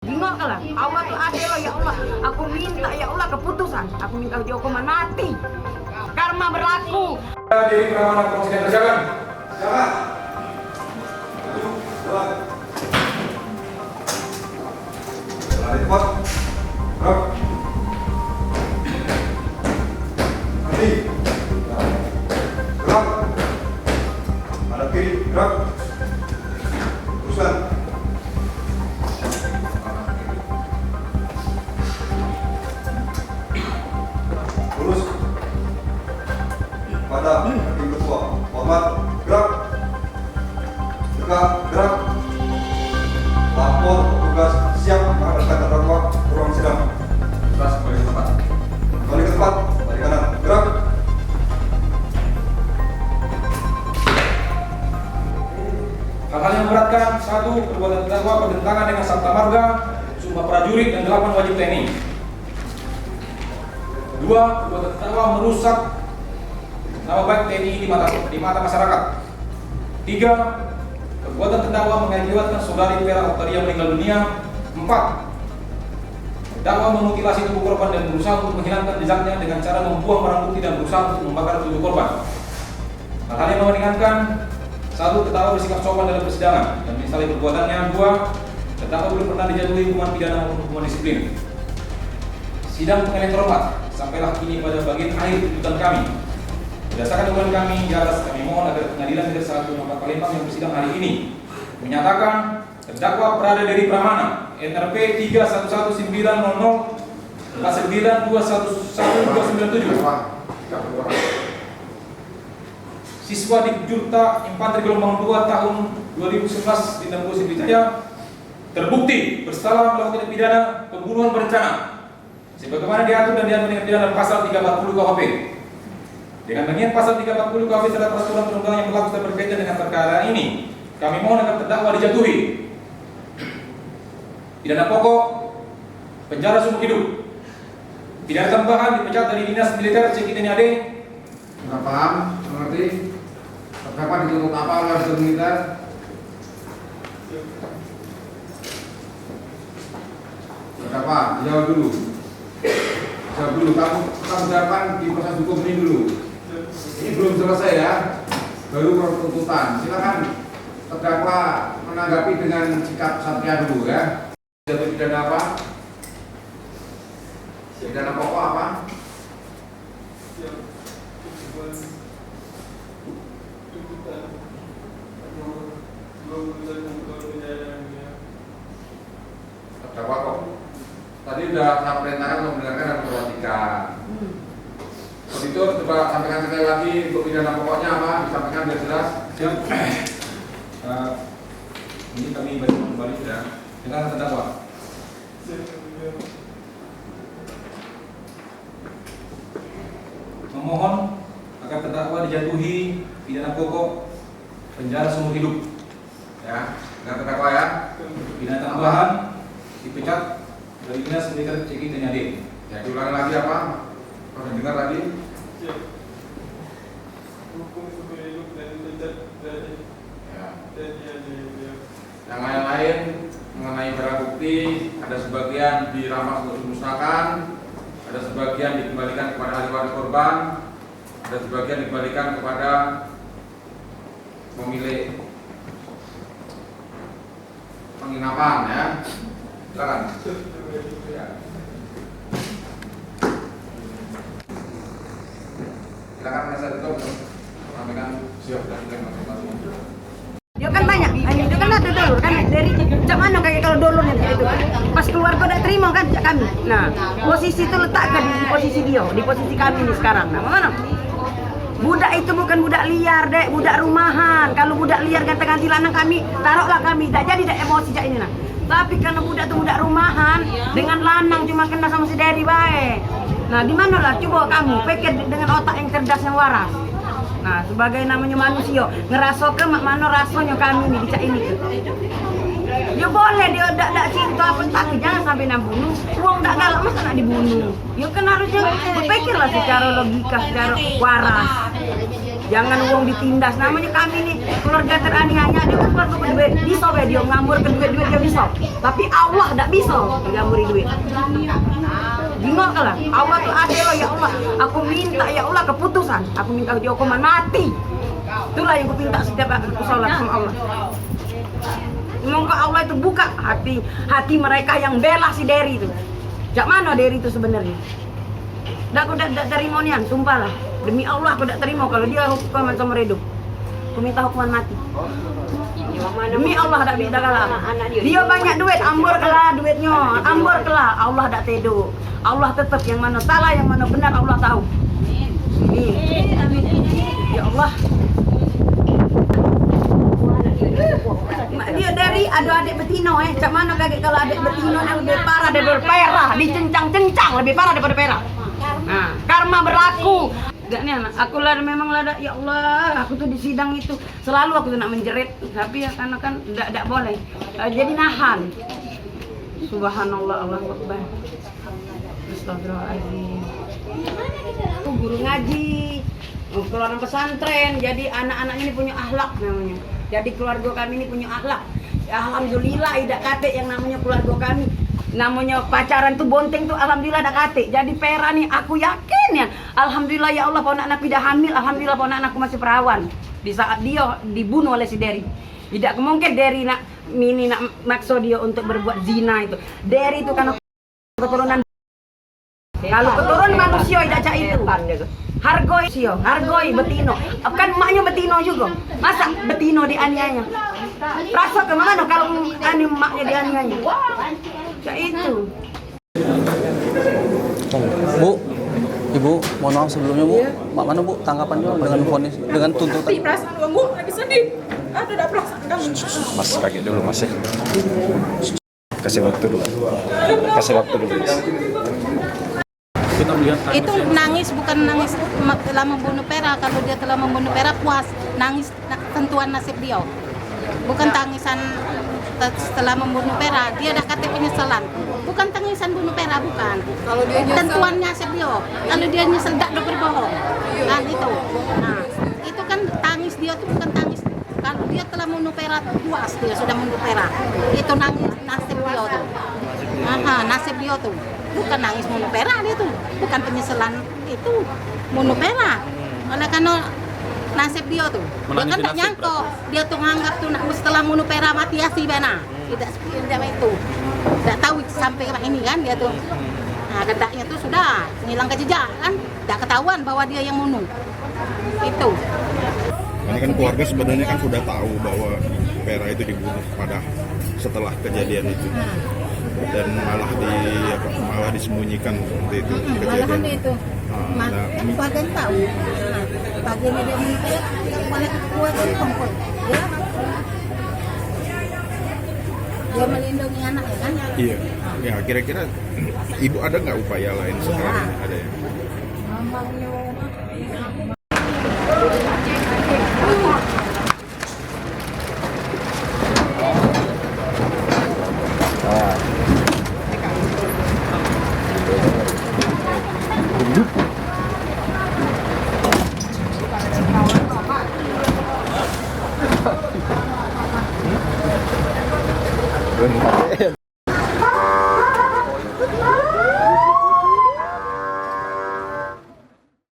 Gimana lah, Allah tuh adil loh ya Allah. Aku minta ya Allah keputusan. Aku minta hukuman mati. Karma berlaku. Jadi pengamanan komisi kerjakan. Silakan. Lari pot. Bro. Nanti. Gerak. Ada kiri. Gerak. Teruskan. Lurus. Pada kaki ketua. Hormat. Gerak. Tegak. Gerak. Lapor tugas siap menghadapkan terdakwa ke ruang sidang. Jelas kembali ke tempat. Kembali ke tempat. Dari kanan. Gerak. Hal-hal yang memberatkan: 1. Perbuatan terdakwa bertentangan dengan Sabta Marga, Sumpah Prajurit, dan 8 wajib TNI. 2. Perbuatan terdakwa merusak nama baik TNI di mata masyarakat. 3. Perbuatan terdakwa mengakibatkan saudari Vera Oktaria meninggal dunia. 4. Terdakwa memutilasi tubuh korban dan berusaha untuk menghilangkan jejaknya dengan cara membuang barang bukti dan berusaha untuk membakar tubuh korban. Hal-hal yang meringankan: 1. Terdakwa bersikap sopan dalam persidangan dan menyesali perbuatannya. 2. Terdakwa belum pernah dijatuhi hukuman pidana maupun hukuman disiplin. Sidang pengadilan terhormat, sampailah kini pada bagian akhir tuntutan kami. Berdasarkan uraian kami di atas, kami mohon agar Pengadilan Negeri 1 Tempat Palembang yang bersidang hari ini menyatakan terdakwa Prada Dery Pramana NRP 311900 4921197 siswa di Jurta Infanteri Gelombang 2 tahun 2011 di Tempuh Sriwijaya terbukti bersalah melakukan pidana pembunuhan berencana sebagaimana diatur dan diatur dengan pidana pasal 340 KUHP. Dengan mengingat pasal 340 KUHP serta peraturan perundangan yang berlaku berkaitan dengan perkara ini, kami mohon agar terdakwa dijatuhi pidana pokok penjara seumur hidup, pidana tambahan dipecat dari Dinas Militer CKI TNI AD. Sudah paham? Mengerti? Terdakwa dituntut apa oleh Unsur Militer? Terdakwa, jawab dulu. Jawab dulu. Kamu jawabkan di proses hukum ini dulu. Ini belum selesai ya. Baru tuntutan. Silakan terdakwa menanggapi dengan sikap satria dulu ya. Jatuh pidana apa? Pidana pokok apa? Terdakwa kok tadi sudah saya perintahkan untuk mendengarkan dan memperhatikan. Auditor coba sampaikan sekali lagi untuk pidana pokoknya apa, disampaikan biar jelas. Siap. Ini kami baca kembali sudah dengan terdakwa. Memohon agar terdakwa dijatuhi pidana pokok penjara seumur hidup. Ya, dengan terdakwa ya. Pidana tambahan dipecat dari Dinas Militer CKI TNI AD. Ya, diulangi lagi apa? Pernah dengar tadi? Hukum seumur hidup dan dipecat dari Ya. TNI. Yang lain-lain mengenai barang bukti, ada sebagian dirampas untuk dimusnahkan, ada sebagian dikembalikan kepada ahli waris korban, ada sebagian dikembalikan kepada pemilik penginapan ya. Silakan. Ya. Silakan penasihat hukum sampaikan siap dan masing-masing. Dia kan banyak, dia kan ada dulu kan dari cak mana kayak kalau dulu nanti itu kan. Pas keluar kau tidak terima kan cak kami. Nah, posisi itu letakkan di posisi dia, di posisi kami ini sekarang. Nah, mana? Budak itu bukan budak liar, dek, budak rumahan. Kalau budak liar ganti-ganti lanang kami, taruhlah kami, tidak jadi tidak emosi cak ini nah. Tapi karena budak itu budak rumahan, dengan lanang cuma kena sama si Dery baik. Nah, di mana lah coba kamu pikir dengan otak yang cerdas yang waras. Nah, sebagai namanya manusia, ngerasakan mana rasanya kami nih dicak ini tuh. Ya boleh dia tidak cinta apa tapi jangan sampai nak bunuh. Uang tidak galak masa nak dibunuh. Ya kan harusnya berpikirlah secara logika, secara waras. Jangan uang ditindas. Namanya kami nih keluarga teraniaya. Dia kan keluarga berduit. Bisa be dia ngamur ke duit-duit dia bisa. Tapi Allah tidak bisa ngamuri duit. Gimana lah? Allah tuh adil loh ya Allah. Aku minta ya Allah keputusan. Aku minta hukuman mati. Itulah yang aku minta setiap aku sholat sama Allah. Semoga Allah itu buka hati mereka yang bela si Dery itu. Jak mana Dery itu sebenarnya? Aku tidak terima nian, sumpah lah. Demi Allah aku tidak terima kalau dia hukuman seumur hidup. Aku minta hukuman mati. Demi Allah tidak bisa kalah. Dia banyak duit, ambor kelah duitnya, ambor kelah. Allah tidak tedo. Allah tetap yang mana salah, yang mana benar Allah tahu. Ini, ya Allah. Dia dari ada adik betino cak mana kaget kalau adik betino yang lebih parah daripada perah, dicencang-cencang lebih parah daripada perah. Nah, karma berlaku. Enggak nih anak, aku lah memang lah ya Allah, aku tuh di sidang itu selalu aku tuh nak menjerit, tapi ya karena kan enggak boleh. Jadi nahan. Subhanallah, Allahu Akbar. Astagfirullahaladzim. Aku guru ngaji, keluaran pesantren, jadi anak-anak ini punya akhlak namanya. Jadi keluarga kami ini punya akhlak. Alhamdulillah tidak kate yang namanya keluarga kami. Namanya pacaran tuh bonteng tuh alhamdulillah ada kate. Jadi pera nih aku yakin ya. Alhamdulillah ya Allah ponak anakku tidak hamil. Alhamdulillah ponak anakku masih perawan. Di saat dia dibunuh oleh si Dery. Tidak mungkin Dery nak makso dia untuk berbuat zina itu. Dery itu karena keturunan. Kalau keturunan manusia tidak cak itu. Hargoi sio, hargoi betino. Kan emaknya betino juga. Masa betino dianiaya? Rasa ke mana kalau emaknya dianiaya? Ya itu. Bu, Ibu, mohon maaf sebelumnya Bu. Mak mana Bu tanggapannya dengan vonis, dengan tuntutan? Tapi perasaan kamu lagi sedih. Ada perasaan kamu. Mas kaget dulu Mas ya. Kasih waktu dulu. Kasih waktu dulu Mas. Kita melihat Itu nangis bukan nangis telah membunuh Pera. Kalau dia telah membunuh Pera puas, nangis tentuan nasib dia. Bukan tangisan setelah membunuh Pera, dia dah kata penyesalan. Bukan tangisan bunuh Pera, bukan. Kalau dia nyesel, tentuan nasib dia. Kalau dia nyesel tak ada berbohong. Kan itu. Nah, itu kan tangis dia tuh bukan tangis. Kalau dia telah membunuh Pera, puas dia sudah membunuh Pera. Itu nangis nasib dia tuh. Nasib dia tuh. Bukan nangis bunuh Pera dia tuh. Bukan penyesalan itu bunuh Pera. Oleh karena nasib dia tuh. Dia kan tak nyangka. Dia tuh nganggap tuh nak setelah bunuh Pera mati asli bana. Tidak itu. Tidak tahu sampai ke ini kan dia tuh. Nah, gendaknya tuh sudah hilang jejak kan. Tidak ketahuan bahwa dia yang bunuh. Itu. Ini kan keluarga sebenarnya kan sudah tahu bahwa Pera itu dibunuh pada setelah kejadian itu. Dan malah disembunyikan seperti itu kejadian itu. Bagian tahu. Bagian dia menikah, malah kuat itu kompor. Dia melindungi anak ya kan? Iya. Ya kira-kira ibu ada nggak upaya lain sekarang ini? Ada ya? Belum